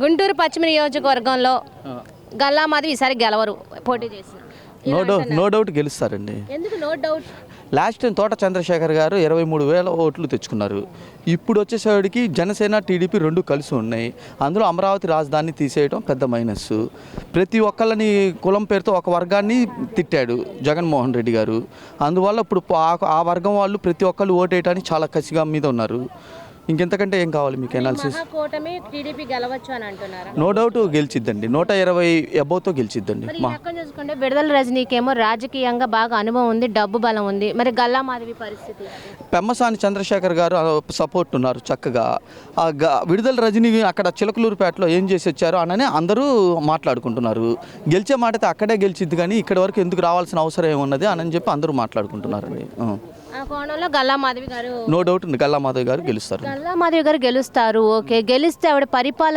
గుంటూరు పశ్చిమ నియోజకవర్గంలో గల్లా మాధవి ఈసారి గెలవరు పోటీ చేసి. నో డౌట్ గెలుస్తారండి. ఎందుకు నో డౌట్? లాస్ట్ టైం తోట చంద్రశేఖర్ గారు 23,000 ఓట్లు తెచ్చుకున్నారు. ఇప్పుడు వచ్చేసరికి జనసేన టీడీపీ రెండు కలిసి ఉన్నాయి. అందులో అమరావతి రాజధాని తీసేయడం పెద్ద మైనస్. ప్రతి ఒక్కళ్ళని కులం పేరుతో ఒక వర్గాన్ని తిట్టాడు జగన్మోహన్ రెడ్డి గారు. అందువల్ల ఇప్పుడు ఆ వర్గం వాళ్ళు ప్రతి ఒక్కళ్ళు ఓటేయడానికి చాలా కసిగా మీద ఉన్నారు. ఇంకెంతకంటే ఏం కావాలి మీకు ఎనాలిసిస్? కూటమి టీడీపీ గెలవచ్చు అని అంటున్నారు. నో డౌట్ గెలిచిద్దండి. 120 అబోవ్తో గెలిచిద్దండి. చూసుకుంటే విడుదల రజనీకేమో రాజకీయంగా బాగా అనుభవం ఉంది, డబ్బు బలం ఉంది. మరి గల్లా మాధవి పరిస్థితి? పెమ్మసాని చంద్రశేఖర్ గారు సపోర్ట్ ఉన్నారు చక్కగా. విడుదల రజనీ అక్కడ చిలకలూరుపేటలో ఏం చేసి వచ్చారో అని అందరూ మాట్లాడుకుంటున్నారు. గెలిచే మాట అయితే అక్కడే గెలిచిద్ది, కానీ ఇక్కడి వరకు ఎందుకు రావాల్సిన అవసరం ఏమున్నది అని చెప్పి అందరూ మాట్లాడుకుంటున్నారండి. ఆ కోణంలో గల్లా మాధవి గారు నో డౌట్ గల్లా మాధవి గారు గెలుస్తారు. గల్లా మాధవి గారు గెలుస్తారు. ఓకే, గెలిస్తే ఆవిడ పరిపాలన